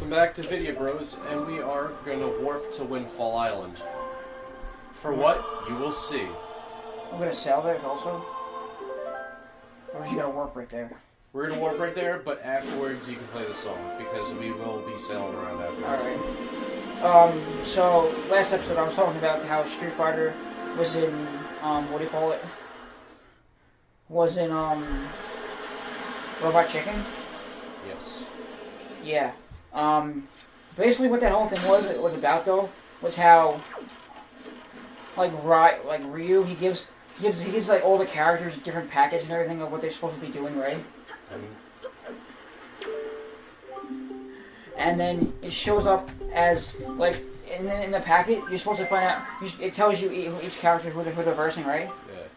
Welcome back to Vidya Bros, and we are gonna warp to Windfall Island. For what? You will see. I'm gonna sell there also? Or is you gonna work right there? We're gonna warp right there, but afterwards you can play the song, because we will be sailing around afterwards. Alright. So, last episode I was talking about how Street Fighter was in, what do you call it? Was in, Robot Chicken? Yes. Yeah. Basically what that whole thing was about though, was how, like Ryu, he gives like all the characters different packets and everything of what they're supposed to be doing, right? And then it shows up as, like, in the packet, you're supposed to find out, it tells you each character who they're versing, right? Yeah.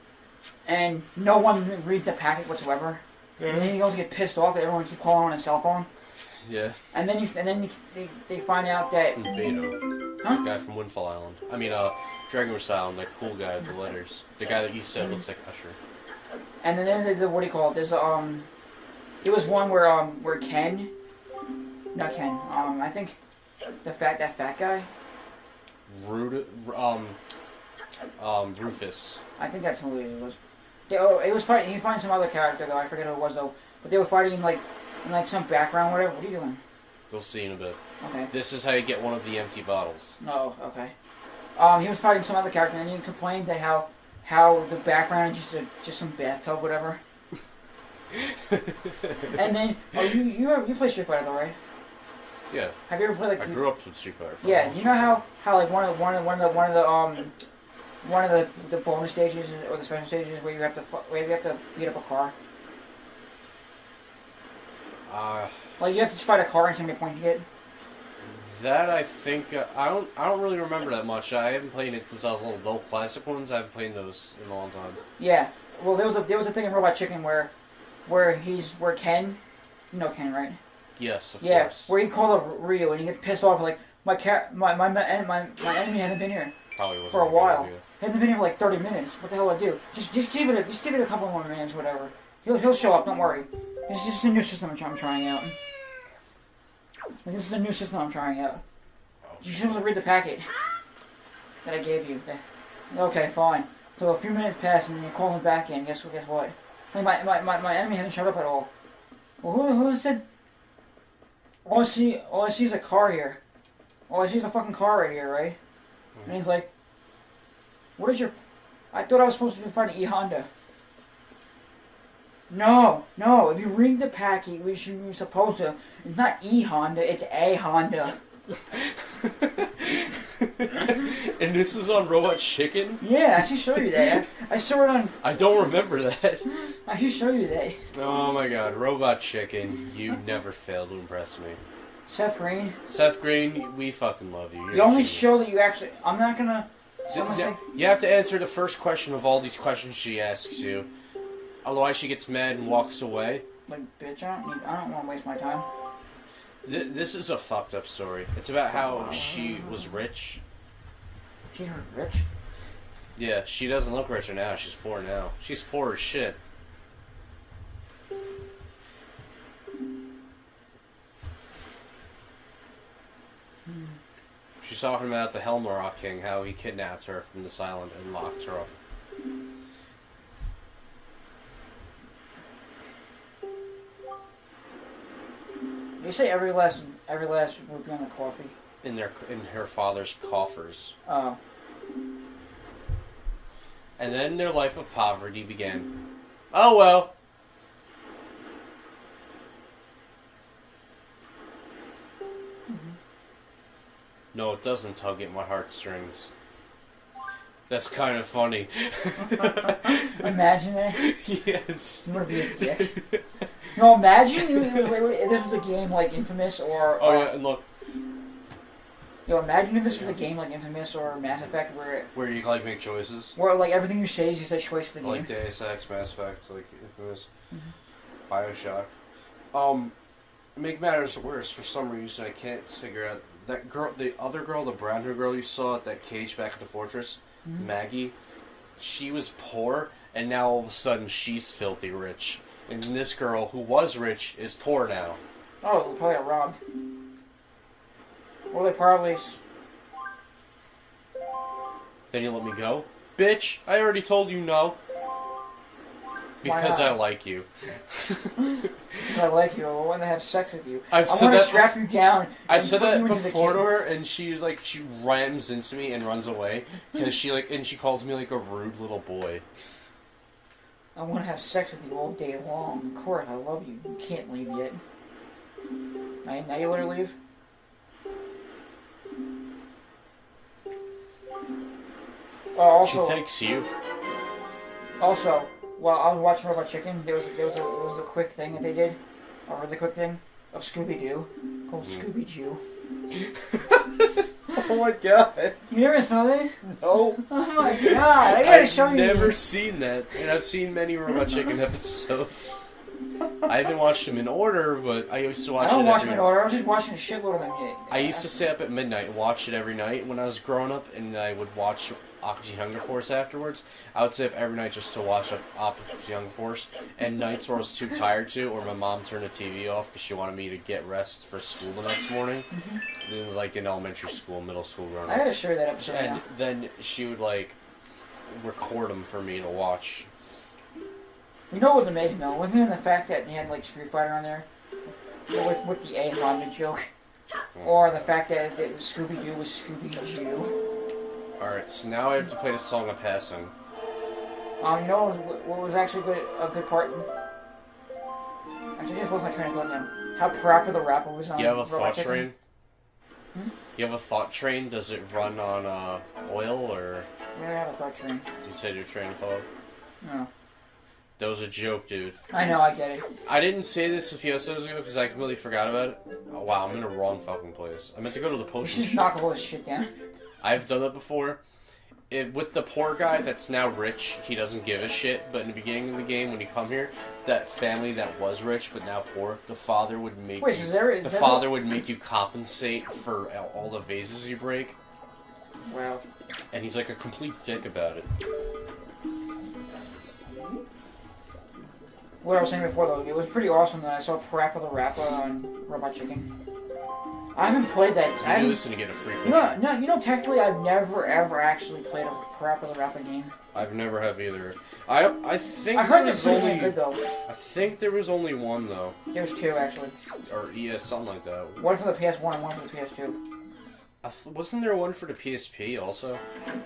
And no one reads the packet whatsoever. Yeah. And then he goes to get pissed off that everyone keeps calling on his cell phone. Yeah. And then they find out that... Beto. Huh? The guy from Windfall Island. I mean, Dragon Rush Island, that cool guy with the letters. The guy that you said looks like Usher. And then there's what do you call it? There's, it was one where Ken... Not Ken, I think that fat guy? Rufus. I think that's who it was. It was fighting, he finds some other character though, I forget who it was though. But they were fighting in like some background, whatever. What are you doing? We'll see in a bit. Okay. This is how you get one of the empty bottles. Oh, okay. He was fighting some other character, and he complained that how the background is just some bathtub, whatever. And then, you play Street Fighter though, right? Yeah. Have you ever played like? I grew up with Street Fighter. Yeah. You know how like one of the bonus stages or the special stages where you have to beat up a car. Like you have to fight a car and see how many points you get. That I think I don't really remember that much. I haven't played it since I was little. The classic ones I haven't played those in a long time. Yeah. Well, there was a thing in Robot Chicken where Ken, you know Ken, right? Yes, of course. Yeah, where he called up Ryu and he gets pissed off like my enemy hasn't been here for a while. He hasn't been here for like 30 minutes. What the hell do I do? Just give it a couple more minutes, whatever. He'll show up. Don't worry. This is a new system I'm trying out. This is a new system I'm trying out. You shouldn't read the packet that I gave you. Okay, fine. So a few minutes pass and then you call him back in. Guess what? Like my enemy hasn't showed up at all. Well, who said? All I see is a car here. All I see is a fucking car right here, right? Mm-hmm. And he's like, "What is your? I thought I was supposed to be fighting E-Honda." No. If you read the packet, we should be supposed to. It's not E-Honda, it's a Honda. And this was on Robot Chicken? Yeah, I should show you that. I saw it on... I don't remember that. I should show you that. Oh my god, Robot Chicken, you never fail to impress me. Seth Green, we fucking love you. You're the only show that you actually... I'm not gonna... You have to answer the first question of all these questions she asks you. Otherwise she gets mad and walks away. Like, bitch, I don't want to waste my time. This is a fucked up story. It's about how she was rich. She's rich? Yeah, she doesn't look richer now. She's poor now. She's poor as shit. She's talking about the Helmrock King, how he kidnapped her from this island and locked her up. You say every last rupee on the coffee? In her father's coffers. Oh. And then their life of poverty began. Oh well. Mm-hmm. No, it doesn't tug at my heartstrings. That's kind of funny. Imagine that. Yes. You want to be a dick? No, imagine if this was a game like Infamous or... Oh, yeah, and look. Yo, imagine if this was a game like Infamous or Mass Effect where you, like, make choices. Where, like, everything you say is just a choice for the game. Like Deus Ex, Mass Effect, like Infamous, Bioshock. Make matters worse, for some reason I can't figure out... That girl, the other girl, the brown-haired girl you saw at that cage back at the fortress, Maggie, she was poor, and now all of a sudden she's filthy rich. And this girl, who was rich, is poor now. Oh, probably got robbed. Well, they probably... Then you let me go? Bitch, I already told you no. Because I like you. I like you. I want to have sex with you. I want to strap you down. I said that before to her, and she rams into me and runs away because she calls me like a rude little boy. I want to have sex with you all day long. Of course, I love you. You can't leave yet. Now you let her leave. Also, she thanks you. Also, while I was watching Robot Chicken, there was a quick thing that they did, a really quick thing of Scooby-Doo called Scooby-Doo. Oh my god! You never saw that? No. Oh my god! I gotta show you. I've never seen that, and I've seen many Robot Chicken episodes. I haven't watched them in order, but I used to watch it. I don't watch them in order. I was just watching a shitload of them. I used to stay up at midnight and watch it every night when I was growing up, and I would watch Oxy Hunger Force afterwards. I would stay up every night just to watch Oxy Hunger Force, and nights where I was too tired to, or my mom turned the TV off because she wanted me to get rest for school the next morning. It was like in elementary school, middle school growing up. I gotta show you that episode. And then she would record them for me to watch. You know what was amazing though? Wasn't it the fact that they had Street Fighter on there? With the A Honda joke? Or the fact that Scooby-Doo was Scooby-Doo? Alright, so now I have to play the song I'm passing. You know what was actually a good part? Actually, I just lost my train of thought now. How Parappa the Rapper was on. You have a thought Chicken. train? You have a thought train? Does it run on oil or? Yeah, I have a thought train. You said your train of thought? No. That was a joke, dude. I know, I get it. I didn't say this a few episodes ago because I completely forgot about it. Oh, wow, I'm in the wrong fucking place. I meant to go to the potion Just shop. knock all this shit down. I've done that before. With the poor guy that's now rich, he doesn't give a shit. But in the beginning of the game, when you come here, that family that was rich but now poor, the father would make would make you compensate for all the vases you break. Wow. And he's like a complete dick about it. What I was saying before though, it was pretty awesome that I saw Parappa the Rapper on Robot Chicken. I haven't played that. You listen to get a free technically I've never ever actually played a Parappa the Rapper game. I've never have either. I think I heard it's really good though. I think there was only one though. There's two actually. Or something like that. One for the PS1 and one for the PS2. Wasn't there one for the PSP also?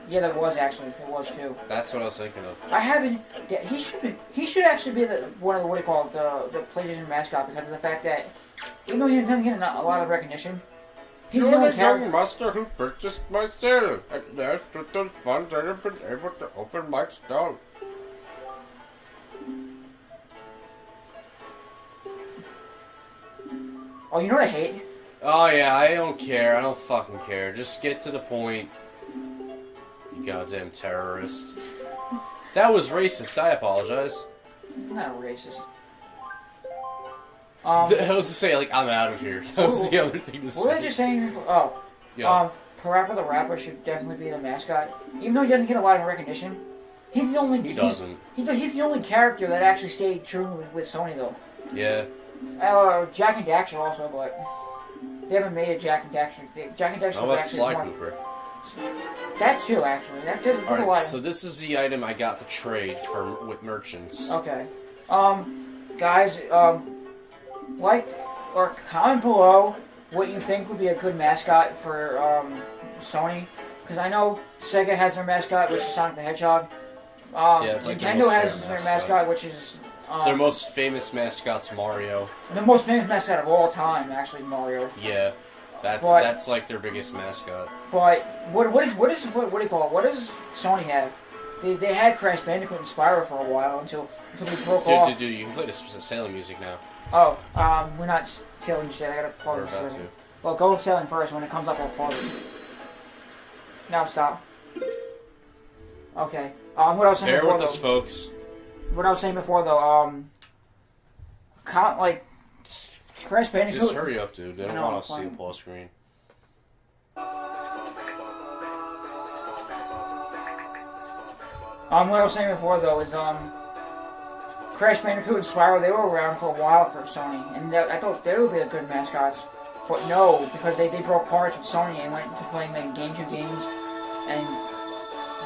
Yeah, there was actually. There was too. That's what I was thinking of. I haven't. He should actually be one of the PlayStation mascot because of the fact that even though he doesn't get a lot of recognition, he's the only character. Young master who purchased my cell. At last, with those funds, I have been able to open my stall. Oh, you know what I hate? Oh yeah, I don't care. I don't fucking care. Just get to the point. You goddamn terrorist. That was racist. I apologize. I'm not racist. I was to say, I'm out of here. That was the other thing to say. What was I just saying before? Oh. Yeah. Parappa the Rapper should definitely be the mascot. Even though he doesn't get a lot of recognition, he's the only... He doesn't. He's the only character that actually stayed true with Sony, though. Yeah. Jack and Daxter also, but... They haven't made a Jack and Daxter. Jack and Daxter was actually Sly Cooper. That too, actually. That does a lot. So this is the item I got to trade with merchants. Okay. Guys, or comment below what you think would be a good mascot for Sony, because I know Sega has their mascot, which is Sonic the Hedgehog. It's Nintendo has their mascot, which is their most famous mascot's Mario. The most famous mascot of all time, actually, Mario. Yeah, that's like their biggest mascot. But what do you call it? What does Sony have? They had Crash Bandicoot and Spyro for a while until they broke off. Dude, you can play the sailing music now. Oh, we're not sailing yet. I gotta pause We're about to. Well, go sailing first. When it comes up, I'll pause it. Now stop. Okay. What I was saying Bear before, with us, folks. What I was saying before, though, Crash Bandicoot. Just hurry up, dude. They don't want to see the pause screen. What I was saying before, though, is, Crash Bandicoot and Spyro, they were around for a while for Sony, and I thought they would be a good mascots. But no, because they broke parts with Sony and went to playing like GameCube games and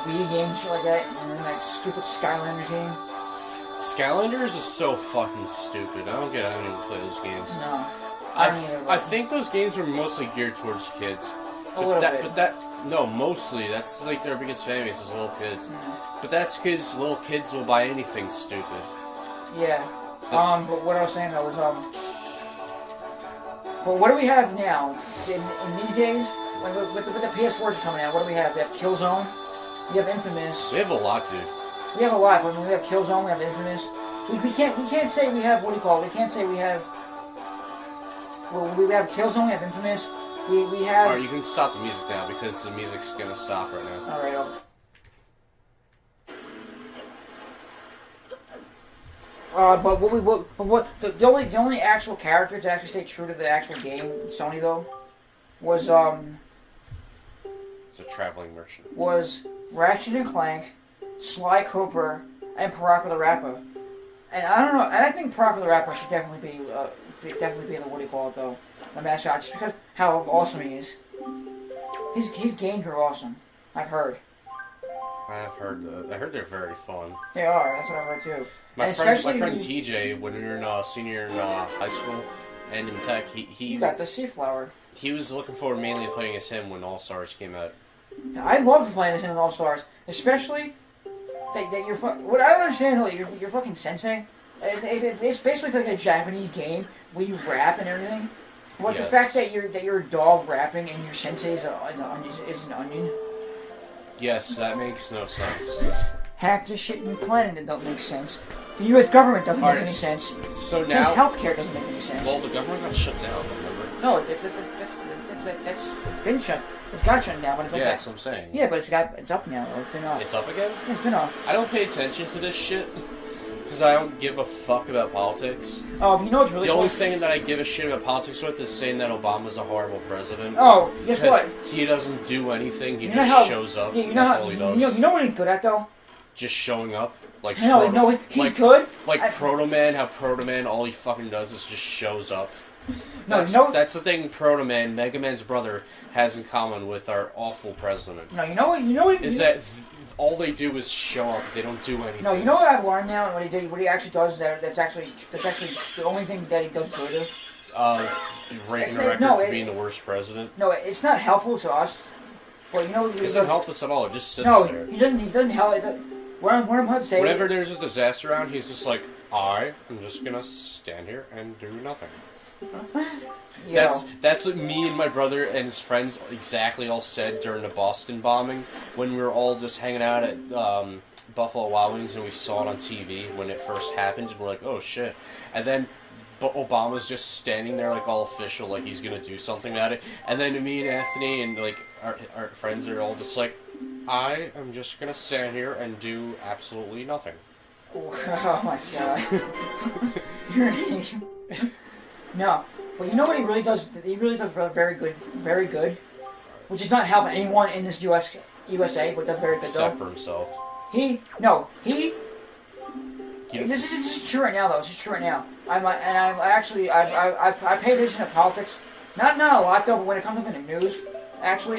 Wii games and shit like that, and then that stupid Skylanders game. Skylanders is so fucking stupid. I don't get how anyone play those games. No. I think those games were mostly geared towards kids. No, mostly. That's like their biggest fan base is little kids. Mm-hmm. But that's because little kids will buy anything stupid. Yeah. But what I was saying though was, well, what do we have now? In these days, with the PS4s coming out, what do we have? We have Killzone, we have Infamous. We have a lot, dude. We have a lot, but we have Killzone, we have Infamous. We can't say we have, what do you call it? We can't say we have, well, we have Killzone, we have Infamous, we have... Alright, you can stop the music now, because the music's gonna stop right now. Alright, but the only actual character to actually stay true to the actual game, Sony though, was It's a traveling merchant. Was Ratchet and Clank, Sly Cooper, and Parappa the Rapper. And I don't know, and I think Parappa the Rapper should definitely be the, what do you call it though, the mascot, just because how awesome he is. His games are awesome. I've heard. I heard they're very fun. They are. That's what I've heard too. My friend TJ, when we were in senior in high school and in tech, he got the Seaflower. He was looking forward mainly to playing as him when All Stars came out. I love playing as him in All Stars, especially that you're. What I don't understand, like, you're fucking sensei. It's basically like a Japanese game where you rap and everything. But yes. The fact that you're a dog rapping and your sensei is an onion. Yes, that makes no sense. Half the shit in the planet that don't make sense. The U.S. government doesn't make any sense. So now... healthcare doesn't make any sense. Well, the government got shut down, remember? No, that's been shut. It's got shut down, but it's that's what I'm saying. Yeah, but it's up now. Or it's been off. It's up again? Yeah, it's been off. I don't pay attention to this shit because I don't give a fuck about politics. Oh, but you know what's really The only thing that I give a shit about politics with is saying that Obama's a horrible president. Oh, guess what? He doesn't do anything. He just shows up. Yeah, that's all he does. You know what he's good at though? Just showing up. Like he's good. Proto Man, how Proto Man, all he fucking does is just shows up. That's the thing Proto Man, Mega Man's brother, has in common with our awful president. No, you know what is that all they do is show up. They don't do anything. No, you know what I've learned now, and what he actually does that's actually the only thing that he does good. Breaking the record for being the worst president. No, it's not helpful to us. But you know, it doesn't help us at all. It just sits there. No, he doesn't help. What I'm about to say. Whenever there's a disaster around, he's just like, I'm just gonna stand here and do nothing. That's what me and my brother and his friends exactly all said during the Boston bombing when we were all just hanging out at Buffalo Wild Wings and we saw it on TV when it first happened and we're like, oh shit. And then Obama's just standing there like all official, like he's gonna do something about it. And then me and Anthony and like our friends are all just like, I am just gonna stand here and do absolutely nothing. Oh my god. You're an idiot. No, but you know what he really does? He really does very good. Which is not helping anyone in this USA, but does very good Except for himself. This is true right now, though. This is true right now. I pay attention to politics. Not a lot though, but when it comes up in the news, I actually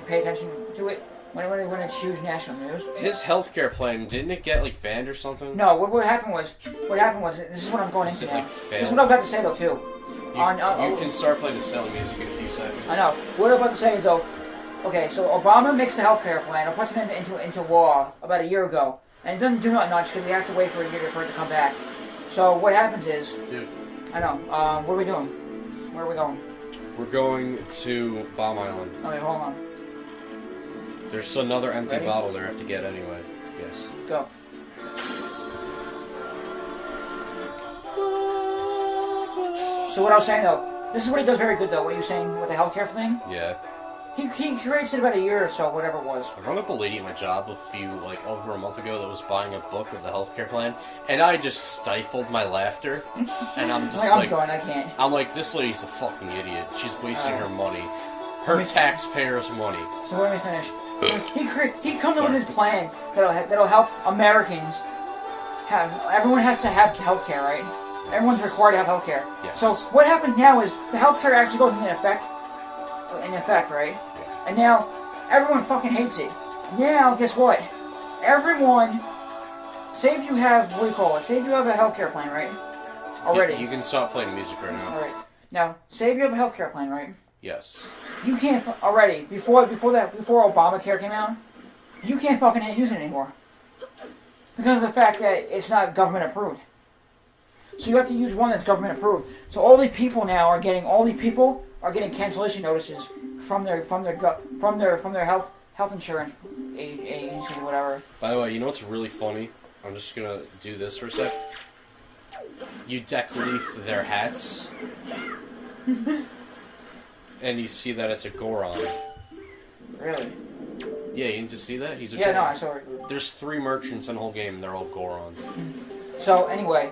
pay attention to it when it's huge national news. His healthcare plan, didn't it get like banned or something? No, what happened was this is what I'm going into now. This is what I'm about to say though too. You can start playing the selling music in a few seconds. I know. What I'm about to say is though, okay, so Obama makes the healthcare plan or puts it into law about a year ago, and it doesn't do nothing much because we have to wait for a year for it to come back. So what happens is, dude, I know. What are we doing? Where are we going? We're going to Bomb Island. Okay, hold on. There's another empty bottle there I have to get anyway. Yes. Go. So what I was saying though, this is what he does very good though. What you're saying with the healthcare thing? Yeah. He creates it about a year or so, whatever it was. I run up a lady at my job over a month ago that was buying a book of the healthcare plan, and I just stifled my laughter, and I'm just I'm going, I can't. I'm like, this lady's a fucking idiot. She's wasting her money. Her taxpayers' money. So let me finish. He comes up with his plan that'll help Americans have. Everyone has to have healthcare, right? Everyone's required to have healthcare. Yes. So what happens now is the healthcare actually goes into effect, right? Yeah. And now everyone fucking hates it. Now, guess what? Everyone, say if you have, say if you have a healthcare plan, right? Already. You can stop playing music right now. Alright. Now, say if you have a healthcare plan, right? Yes. You can't, already, before Obamacare came out, you can't fucking use it anymore. Because of the fact that it's not government approved. So you have to use one that's government approved. So all these people now are getting cancellation notices from their health insurance agency or whatever. By the way, you know what's really funny? I'm just gonna do this for a sec. You deck-leaf their hats, and you see that it's a Goron. Really? Yeah, you didn't just see that? He's a Goron. No, I saw it. There's 3 merchants in the whole game, and they're all Gorons. So anyway,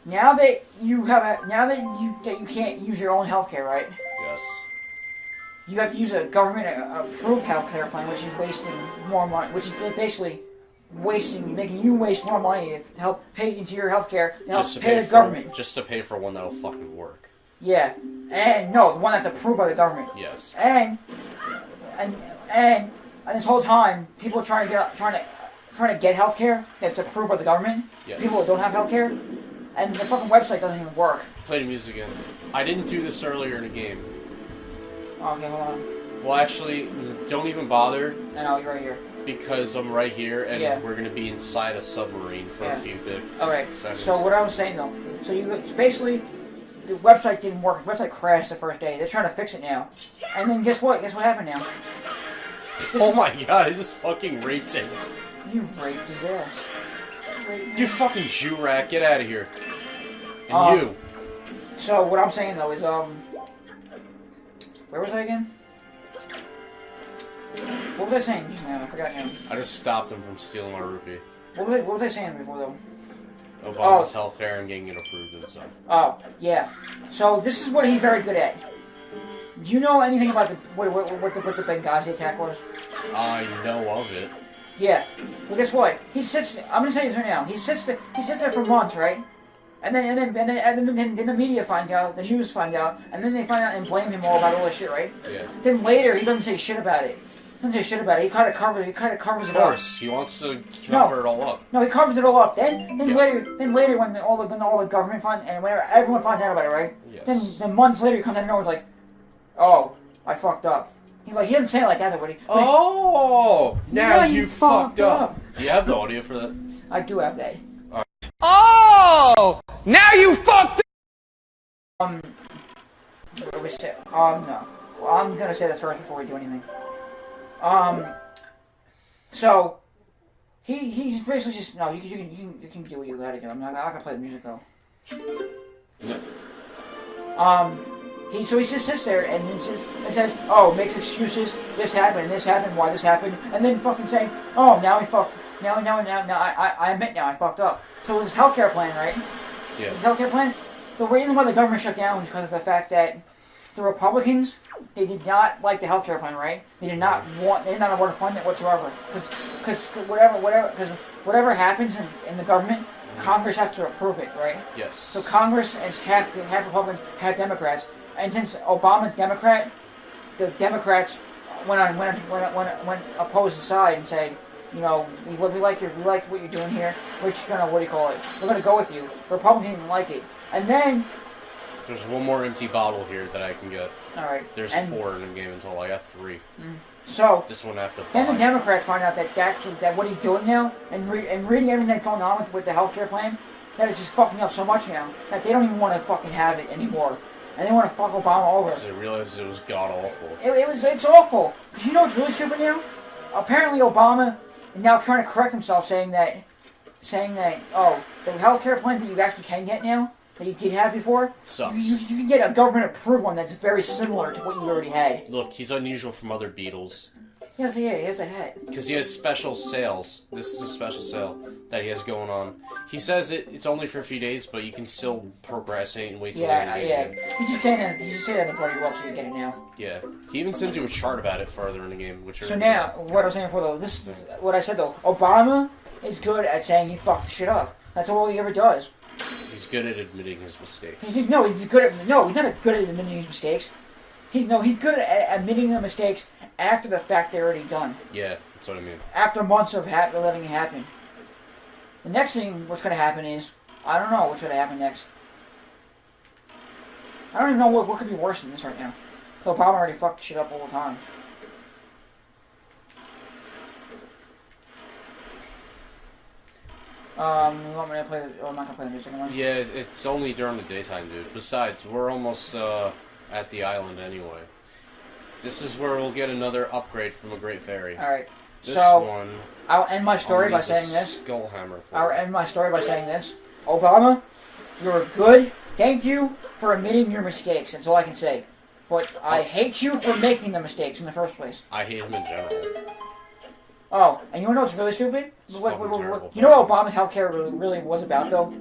now that you can't use your own healthcare, right? Yes. You have to use a government-approved healthcare plan, which is wasting more money, which is basically making you waste more money to help pay into your healthcare, to help pay the government. Just to pay for one that'll fucking work. Yeah, and no, the one that's approved by the government. Yes. And this whole time, people are trying to get healthcare that's approved by the government. Yes. People that don't have healthcare, and the fucking website doesn't even work. Play the music again. I didn't do this earlier in the game. Okay, hold on. Well, actually, don't even bother. I know, you're right here. Because I'm right here, and Yeah. we're going to be inside a submarine for a few bit. Okay, seconds. So what I was saying though, it's basically, the website didn't work. The website crashed the first day. They're trying to fix it now. And then guess what? Guess what happened now? Oh my god, I just fucking raped him. You raped his ass. You fucking Jew rat, get out of here. And you. So what I'm saying though is, where was I again? What was I saying? I forgot now. I just stopped him from stealing my rupee. What was I saying before though? Obama's healthcare and getting it approved and stuff. Oh, yeah. So this is what he's very good at. Do you know anything about what the Benghazi attack was? I know of it. Yeah. Well, guess what? I'm gonna say this right now. He sits there for months, right? And then the media find out, the news find out, and then they find out and blame him all about all this shit, right? Yeah. Then later he doesn't say shit about it. He kind of covers it up. Of course, he wants to cover it all up. No, he covers it all up. Then later when all the government finds and whenever everyone finds out about it, right? Yes. Then months later he comes out and knows like, oh, I fucked up. He doesn't say it like that, but he. Oh, now you fucked up. Do you have the audio for that? I do have that. Alright. Oh, now you fucked up. What was it? No. Well, I'm gonna say this first before we do anything. So he's basically just no. You can do what you gotta do. I'm not gonna play the music though. Yeah. He just sits there and he says, oh, makes excuses. This happened. Why this happened? And then fucking saying, oh, now we fucked. Now I admit now I fucked up. So his healthcare plan, right? Yeah. His healthcare plan. The reason why the government shut down was because of the fact that the Republicans, they did not like the healthcare plan, right? They did not want to fund it whatsoever. Because whatever happens in the government, Congress has to approve it, right? Yes. So Congress is half Republicans, half Democrats. And since Obama's Democrat, the Democrats went opposed the side and say, you know, we like what you're doing here. We're just gonna We're gonna go with you. The Republicans didn't like it, and then there's one more empty bottle here that I can get. All right. There's 4 in the game until I got 3. So this one I have to buy. Then the Democrats find out that what he's doing now, and reading everything that's going on with the healthcare plan, that it's just fucking up so much now that they don't even want to fucking have it anymore. And they want to fuck Obama over. Because they realized it was god-awful. It's awful. Because you know what's really stupid now? Apparently Obama is now trying to correct himself, saying that, oh, the healthcare plan that you actually can get now, that you did have before, sucks. You can get a government-approved one that's very similar to what you already had. Look, he's unusual from other Beatles. Yes, he has a hat. Because he has special sales. This is a special sale that he has going on. He says it's only for a few days, but you can still procrastinate and wait till later in the game. He's just saying that in the bloody web so you get it now. Yeah. He even sends you a chart about it further in the game. So now, what I was saying before though, what I said though, Obama is good at saying he fucked shit up. That's all he ever does. He's good at admitting his mistakes. He's not good at admitting his mistakes. He's good at admitting the mistakes after the fact they're already done. Yeah, that's what I mean. After months of letting it happen. The next thing what's going to happen is, I don't know what's going to happen next. I don't even know what could be worse than this right now. Because Obama already fucked shit up all the time. You want me to play the... Oh, I'm not going to play the music anymore. Yeah, it's only during the daytime, dude. Besides, we're almost at the island anyway. This is where we'll get another upgrade from a Great Fairy. Alright. This so, one... I'll end my story by saying this. Skull hammer for I'll end my story by saying this. Obama, you're good. Thank you for admitting your mistakes. That's all I can say. But I hate you for making the mistakes in the first place. I hate him in general. Oh, and you wanna know what's really stupid? You know what Obama's healthcare really was about, though?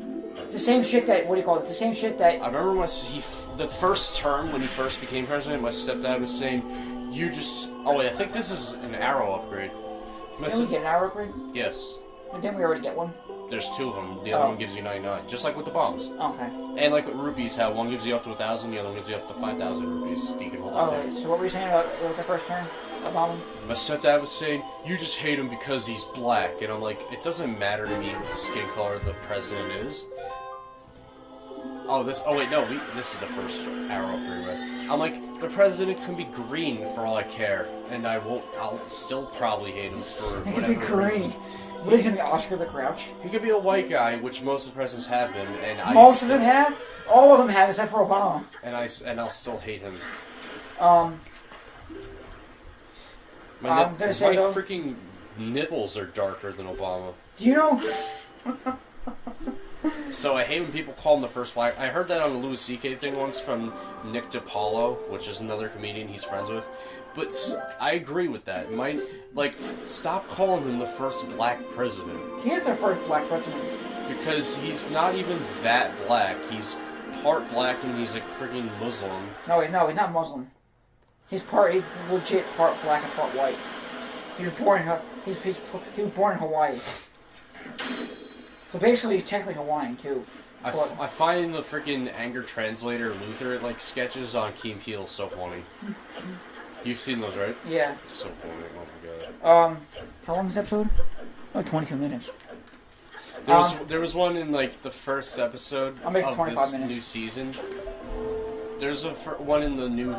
The same shit that, what do you call it? The same shit that... I remember the first term when he first became president, my stepdad was saying, you just... Oh wait, I think this is an arrow upgrade. Didn't we get an arrow upgrade? Yes. But didn't we already get one? There's two of them. The other one gives you 99. Just like with the bombs. Okay. And like with rupees, how one gives you up to 1,000, the other one gives you up to 5,000 rupees. You can hold on to. Right. So what were you saying about the first turn? Obama? My stepdad was saying, you just hate him because he's black. And I'm like, it doesn't matter to me what skin color the president is. This is the first arrow upgrade, right? I'm like, the president can be green for all I care. And I'll still probably hate him for whatever He could be green. reason. What is he gonna be, Oscar the Grouch? He could be a white guy, which most of the presidents have been, and Most of them have? All of them have, except for Obama. And I'll still hate him. I'm gonna say, though, freaking nipples are darker than Obama. Do you know? So I hate when people call him the first black. I heard that on a Louis C.K. thing once from Nick DiPaolo, which is another comedian he's friends with. But I agree with that. Stop calling him the first black president. He is the first black president. Because he's not even that black. He's part black and he's like freaking Muslim. No, he's not Muslim. He's legit part black and part white. He was born in Hawaii. So basically, he's technically Hawaiian too. I find the freaking anger translator Luther sketches on Key and Peele so funny. You've seen those, right? Yeah. It's so funny. Oh my god. How long is this episode? Oh, 22 minutes. There was one in the first episode of this new season. There's one in the new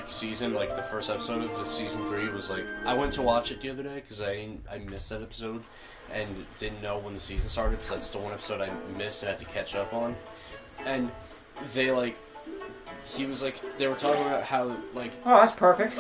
season, the first episode of the season 3 was I went to watch it the other day because I missed that episode and didn't know when the season started, so that's the one episode I missed and had to catch up on. And they they were talking about how oh, that's perfect.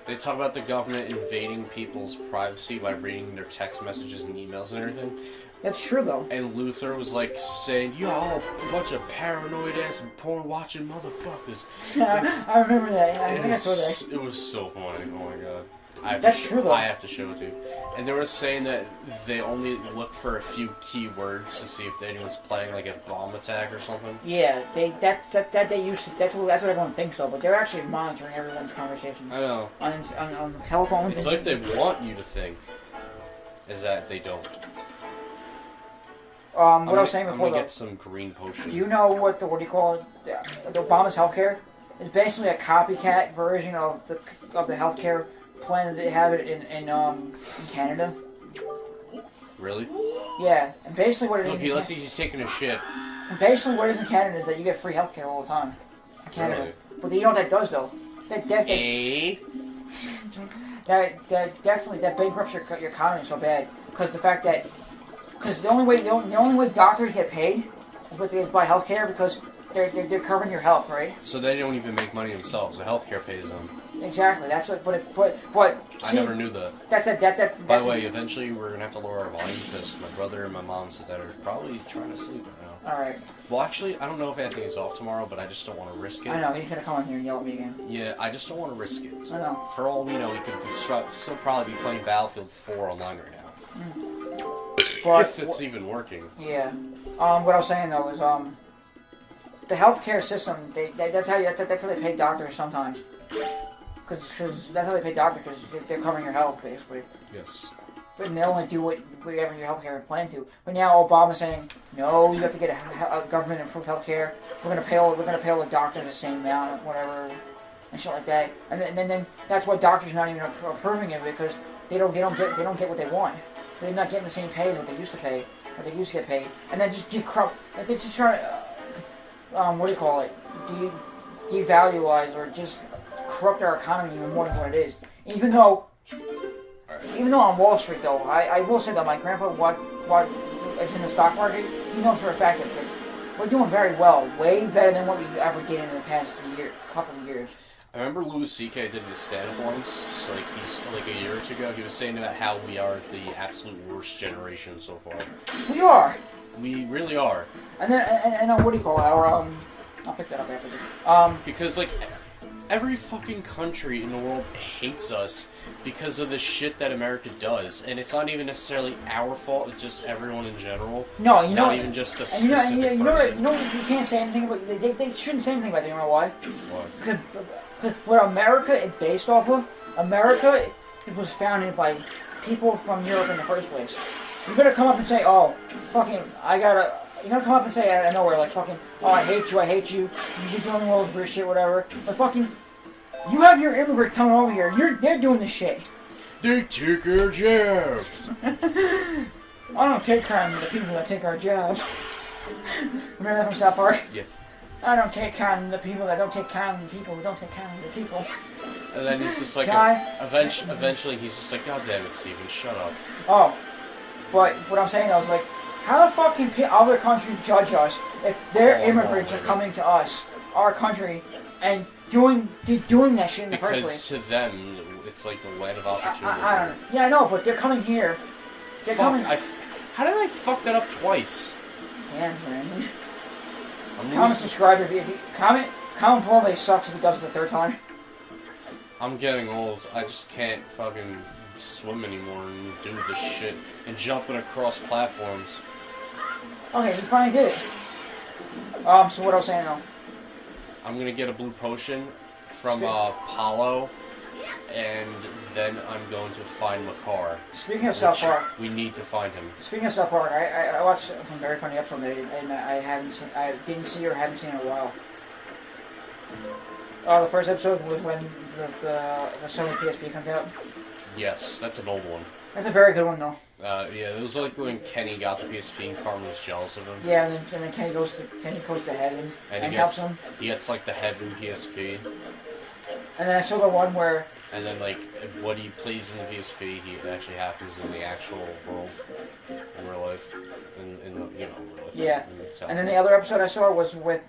They talk about the government invading people's privacy by reading their text messages and emails and everything. That's true, though. And Luther was saying, "You all a bunch of paranoid ass porn-watching motherfuckers." I remember that. I think I saw that. It was so funny. Oh my god. That's true, though. I have to show it to you. And they were saying that they only look for a few key words to see if anyone's planning a bomb attack or something. Yeah, that's what everyone thinks of, but they're actually monitoring everyone's conversations. I know. On telephone. It's like they want you to think, is that they don't. What I was saying before, I'm gonna get some green potion. Do you know what do you call it? The Obama's healthcare is basically a copycat version of the healthcare plan that they have it in Canada. Really? Yeah, and basically what it is. Look, let's see, he's taking a shit. And basically what it is in Canada is that you get free healthcare all the time in Canada. Really? But you know what that does though? That definitely bankrupts your economy so bad because the only way doctors get paid is by healthcare because they're covering your health, right? So they don't even make money themselves. The healthcare pays them. Exactly. That's what. But I never knew that. That's By the way, eventually we're gonna have to lower our volume because my brother and my mom said that are probably trying to sleep right now. All right. Well, actually, I don't know if Anthony's off tomorrow, but I just don't want to risk it. I know he's gonna come in here and yell at me again. Yeah, I just don't want to risk it. I know. For all we know, he could still probably be playing Battlefield 4 online right now. But, if it's even working. Yeah. What I was saying though is the healthcare system. That's how they pay doctors sometimes. Because that's how they pay doctors because they're covering your health basically. Yes. and they only do whatever your healthcare plan to. But now Obama's saying, no, you have to get a government-approved healthcare. We're gonna pay all the doctors the same amount, or whatever, and shit like that. And then that's why doctors are not even approving it because they don't get what they want. They're not getting the same pay as what they used to pay, or they used to get paid. And then just they're just trying to, what do you call it? Devaluize or just corrupt our economy even more than what it is. Even though on Wall Street, though, I will say that my grandpa, what it's in the stock market, he knows for a fact that we're doing very well, way better than what we ever did in the past couple of years. I remember Louis C.K. did the stand-up once, like a year or two ago. He was saying about how we are the absolute worst generation so far. We are. We really are. And then what do you call it? I'll pick that up after this. Because like every fucking country in the world hates us because of the shit that America does, and it's not even necessarily our fault. It's just everyone in general. No, you know, not even just a specific person. You know, you can't say anything about. They shouldn't say anything about it. You know why? Why? Because what America is based off of, America, it was founded by people from Europe in the first place. You better come up and say, oh, fucking, you gotta come up and say out of nowhere, like, fucking, oh, I hate you, you're doing all this weird shit, whatever. But fucking, you have your immigrant coming over here, they're doing this shit. They take our jobs. I don't take crime from the people that take our jobs. Remember that from South Park? Yeah. I don't take crime from the people that don't take crime from the people who don't take crime from the people. And then he's just like, eventually he's just like, God damn it, Steven, shut up. Oh, but what I'm saying, I was like, how the fuck can other countries judge us if their immigrants are coming to us, our country, and doing that shit in the first place? Because to them, it's like the land of opportunity. I don't know. Yeah, I know, but they're coming here. How did I fuck that up twice? Yeah, man. Comment, subscribe if you comment probably sucks if he does it the third time. I'm getting old. I just can't fucking swim anymore and do this shit and jumping across platforms. Okay, you finally did it. So what I was saying though? I'm gonna get a blue potion from Paulo, and then I'm going to find Makar. Speaking of South Park, we need to find him. Speaking of South Park, I watched a very funny episode and I didn't see or haven't seen in a while. The first episode was when the Sony PSP comes out. Yes, that's an old one. That's a very good one though. Yeah, it was like when Kenny got the PSP and Carmen was jealous of him. Yeah, and then Kenny goes to heaven and helps him. He gets like the heaven PSP. And then I saw the one where. And then like what he plays in the PSP, it actually happens in the actual world, in real life, in the real life. Yeah. And then the other episode I saw was with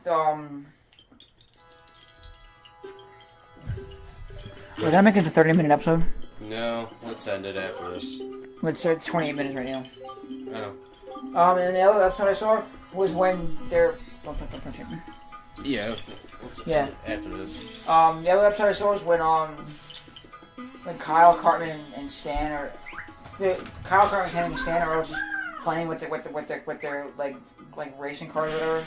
Did I make it a 30-minute episode? No, let's end it after this. It's 28 minutes right now. I know. And then the other episode I saw was when they're... Don't touch it. Yeah. Let's end it after this. The other episode I saw was when Kyle Cartman and Stan Kyle Cartman and Stan are all just playing with their like racing cars or whatever.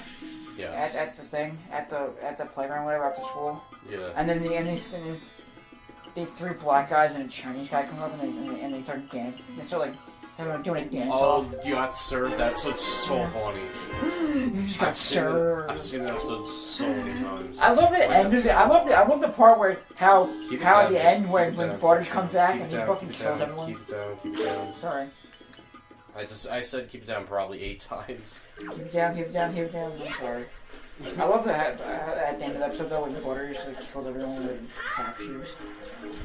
Yes. At the thing at the playground, whatever, after school. Yeah. And then these three black guys and a Chinese guy come up and they start dancing. They start like doing a dance. Oh, you got served. That episode's so funny. You just got served. I've seen that episode so many times. I love the end of it. I love the part where how at the end when Butters comes back and he fucking kills everyone. Keep it down. Sorry. I said keep it down probably 8 times. Keep it down. I'm sorry. I love that at the end of the episode though when Butters killed everyone with tap shoes.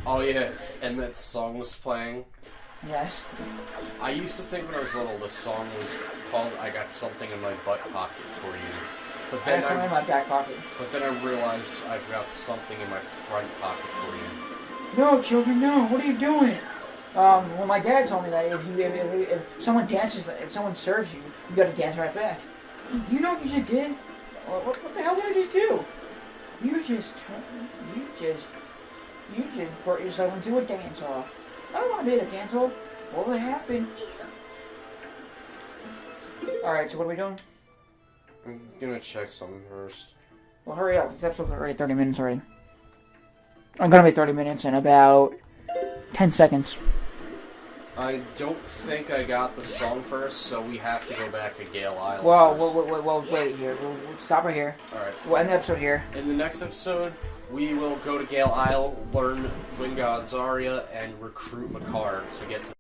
Oh yeah, and that song was playing. Yes. I used to think when I was little this song was called "I Got Something in My Butt Pocket for You," but then something in my back pocket. But then I realized I've got something in my front pocket for you. No, children, no! What are you doing? Well, my dad told me that if someone dances, if someone serves you, you got to dance right back. You know what you just did? What the hell did I just do? You just brought yourself into a dance-off. I don't want to be at a dance-off. What would happen? Alright, so what are we doing? I'm gonna check something first. Well, hurry up. This episode's already 30 minutes already. I'm gonna be 30 minutes in about 10 seconds. I don't think I got the song first, so we have to go back to Gale Isle Well, wait here. We'll stop right here. Alright. We'll end the episode here. In the next episode, we will go to Gale Isle, learn Wingardium Zarya, and recruit Makar to get to